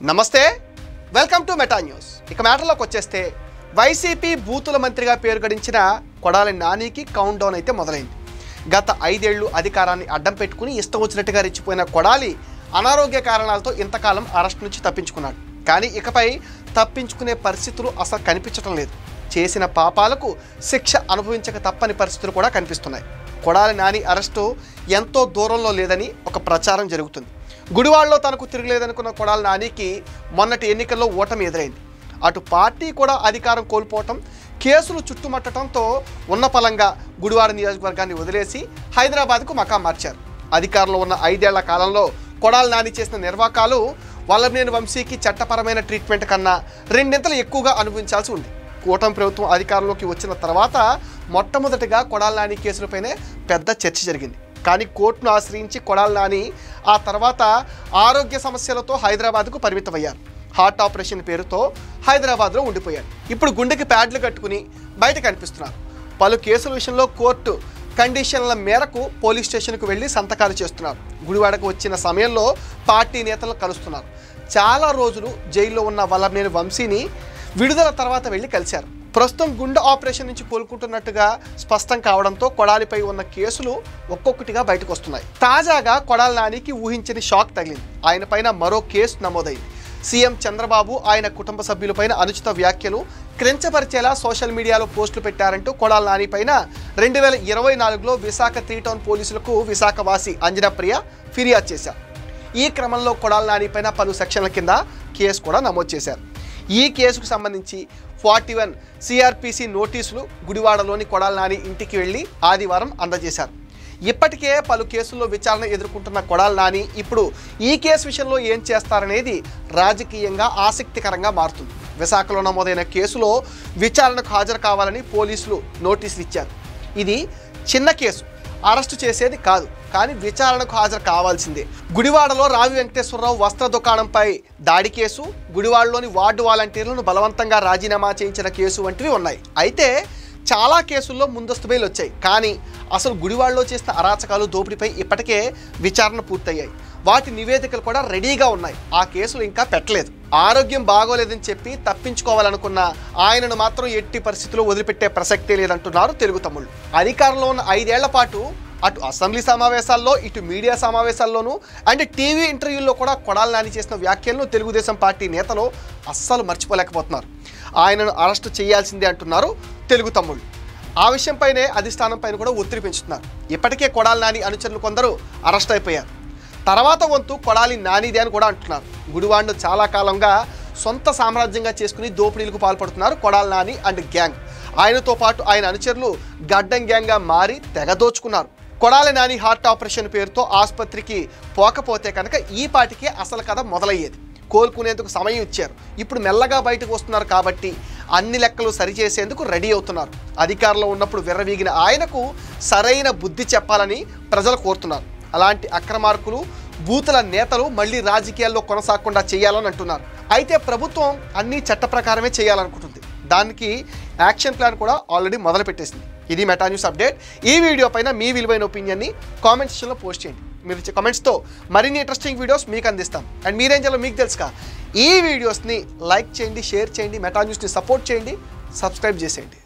నమస్తే, welcome to meta news. ఇక మ్యాటర్లోకి వచ్చేస్తే వైసీపీ బూతుల మంత్రిగా పేరు గడించిన కొడాలి నానికి కౌంట్ డౌన్ అయితే మొదలైంది. గత 5 ఏళ్లు అధికారాన్ని అడ్డం పెట్టుకుని ఇష్టం వచ్చినట్టుగా రెచ్చిపోయిన కొడాలి అనారోగ్య కారణాలతో ఇంతకాలం అరెస్ట్ నుంచి తప్పించుకున్నాడు. కానీ ఇకపై తప్పించుకునే పరిస్థితులు అసలు కనిపించడం లేదు. చేసిన పాపాలకు శిక్ష అనుభవించక తప్పని పరిస్థితులు కూడా కనిపిస్తున్నాయి. కొడాలి నాని అరెస్టు ఎంతో దూరంలో లేదని ఒక ప్రచారం జరుగుతుంది. గుడివాడలో తనకు తిరగలేదనుకున్న కొడాలి నానికి మొన్నటి ఎన్నికల్లో ఓటమి ఎదురైంది. అటు పార్టీ కూడా అధికారం కోల్పోవటం, కేసులు చుట్టుముట్టడంతో ఉన్నపలంగా గుడివాడ నియోజకవర్గాన్ని వదిలేసి హైదరాబాద్కు మకాం మార్చారు. అధికారంలో ఉన్న 5 ఏళ్ల కాలంలో కొడాలి నాని చేసిన నిర్వాకాలు వల్లభనేని వంశీకి చట్టపరమైన ట్రీట్మెంట్ కన్నా 2 ఎక్కువగా అనుభవించాల్సి ఉంది. కూటమి ప్రభుత్వం అధికారంలోకి వచ్చిన తర్వాత మొట్టమొదటిగా కొడాలి నాని కేసులపైనే పెద్ద చర్చ జరిగింది. కానీ కోర్టును ఆశ్రయించి కొడాలి నాని ఆ తర్వాత ఆరోగ్య సమస్యలతో హైదరాబాద్కు పరిమితమయ్యారు. హార్ట్ ఆపరేషన్ పేరుతో హైదరాబాద్లో ఉండిపోయారు. ఇప్పుడు గుండెకి ప్యాడ్లు కట్టుకుని బయట కనిపిస్తున్నారు. పలు కేసుల విషయంలో కోర్టు కండిషన్ల మేరకు పోలీస్ స్టేషన్కు వెళ్ళి సంతకాలు చేస్తున్నారు. గుడివాడకు వచ్చిన సమయంలో పార్టీ నేతలను కలుస్తున్నారు. చాలా రోజులు జైల్లో ఉన్న వల్లభనేని వంశీని విడుదల తర్వాత వెళ్ళి కలిశారు. ప్రస్తుతం గుండె ఆపరేషన్ నుంచి కోలుకుంటున్నట్టుగా స్పష్టం కావడంతో కొడాలిపై ఉన్న కేసులు ఒక్కొక్కటిగా బయటకు వస్తున్నాయి. తాజాగా కొడాలి నానికి ఊహించని షాక్ తగిలింది. ఆయన పైన మరో కేసు నమోదైంది. సీఎం చంద్రబాబు ఆయన కుటుంబ సభ్యులపైన అనుచిత వ్యాఖ్యలు క్రించపరిచేలా సోషల్ మీడియాలో పోస్టులు పెట్టారంటూ కొడాలి నాని పైన 2024లో విశాఖ 3 టౌన్ పోలీసులకు విశాఖ వాసి అంజనప్రియ ఫిర్యాదు చేశారు. ఈ క్రమంలో కొడాలి నాని పైన పలు సెక్షన్ల కింద కేసు కూడా నమోదు చేశారు. ఈ కేసుకు సంబంధించి 41 CRPC నోటీసులు గుడివాడలోని కొడాలి నాని ఇంటికి వెళ్లి ఆదివారం అందజేశారు. ఇప్పటికే పలు కేసుల్లో విచారణ ఎదుర్కొంటున్న కొడాలి నాని ఇప్పుడు ఈ కేసు విషయంలో ఏం చేస్తారనేది రాజకీయంగా ఆసక్తికరంగా మారుతుంది. విశాఖలో నమోదైన కేసులో విచారణకు హాజరు కావాలని పోలీసులు నోటీసులు ఇచ్చారు. ఇది చిన్న కేసు, అరెస్టు చేసేది కాదు, కానీ విచారణకు హాజరు కావాల్సిందే. గుడివాడలో రావి వెంకటేశ్వరరావు వస్త్ర దుకాణంపై దాడి కేసు, గుడివాడలోని వార్డు వాలంటీర్లను బలవంతంగా రాజీనామా చేయించిన కేసు వంటివి ఉన్నాయి. అయితే చాలా కేసుల్లో ముందస్తు బెయిల్ వచ్చాయి. కానీ అసలు గుడివాడలో చేసిన అరాచకాలు, దోపిడీపై ఇప్పటికే విచారణ పూర్తయ్యాయి. వాటి నివేదికలు కూడా రెడీగా ఉన్నాయి. ఆ కేసులు ఇంకా పెట్టలేదు. ఆరోగ్యం బాగోలేదని చెప్పి తప్పించుకోవాలనుకున్న ఆయనను మాత్రం ఎట్టి పరిస్థితుల్లో వదిలిపెట్టే ప్రసక్తే లేదంటున్నారు తెలుగు తమ్ముళ్ళు. అధికారంలో ఉన్న 5 ఏళ్ల పాటు అటు అసెంబ్లీ సమావేశాల్లో, ఇటు మీడియా సమావేశాల్లోనూ అండ్ టీవీ ఇంటర్వ్యూల్లో కూడా కొడాలి నాని చేసిన వ్యాఖ్యలను తెలుగుదేశం పార్టీ నేతలు అస్సలు మర్చిపోలేకపోతున్నారు. ఆయనను అరెస్టు చేయాల్సిందే అంటున్నారు తెలుగు తమ్ముళ్ళు. ఆ విషయంపైనే అధిష్టానం పైన కూడా ఒత్తిడి పెంచుతున్నారు. ఇప్పటికే కొడాలి నాని అనుచరులు కొందరు అరెస్ట్ అయిపోయారు. తర్వాత వంతు కొడాలి నానిదే అని కూడా అంటున్నారు. గుడివాడను చాలా కాలంగా సొంత సామ్రాజ్యంగా చేసుకుని దోపిడీలకు పాల్పడుతున్నారు కొడాలి నాని అండ్ గ్యాంగ్. ఆయనతో పాటు ఆయన అనుచరులు గడ్డం గ్యాంగ్గా మారి తెగ దోచుకున్నారు. కొడాలి నాని హార్ట్ ఆపరేషన్ పేరుతో ఆసుపత్రికి పోకపోతే కనుక ఈ పాటికే అసలు కథ మొదలయ్యేది. కోలుకునేందుకు సమయం ఇచ్చారు. ఇప్పుడు మెల్లగా బయటకు వస్తున్నారు కాబట్టి అన్ని లెక్కలు సరిచేసేందుకు రెడీ అవుతున్నారు. అధికారంలో ఉన్నప్పుడు విర్రవీగిన ఆయనకు సరైన బుద్ధి చెప్పాలని ప్రజలు కోరుతున్నారు. అలాంటి అక్రమార్కులు, బూతుల నేతలు మళ్ళీ రాజకీయాల్లో కొనసాగకుండా చేయాలని అంటున్నారు. అయితే ప్రభుత్వం అన్ని చట్ట ప్రకారమే చేయాలనుకుంటుంది. దానికి యాక్షన్ ప్లాన్ కూడా ఆల్రెడీ మొదలుపెట్టేసింది. ఇది మెటా న్యూస్ అప్డేట్. ఈ వీడియో పైన మీ విలువైన ఒపీనియన్ని కామెంట్ సెక్షన్లో పోస్ట్ చేయండి. మీరు ఇచ్చే కామెంట్స్తో మరిన్ని ఇంట్రెస్టింగ్ వీడియోస్ మీకు అందిస్తాం. అండ్ మీరేం చేయాలో మీకు తెలుసుగా. ఈ వీడియోస్ని లైక్ చేయండి, షేర్ చేయండి, మెటా న్యూస్ని సపోర్ట్ చేయండి, సబ్స్క్రైబ్ చేసేయండి.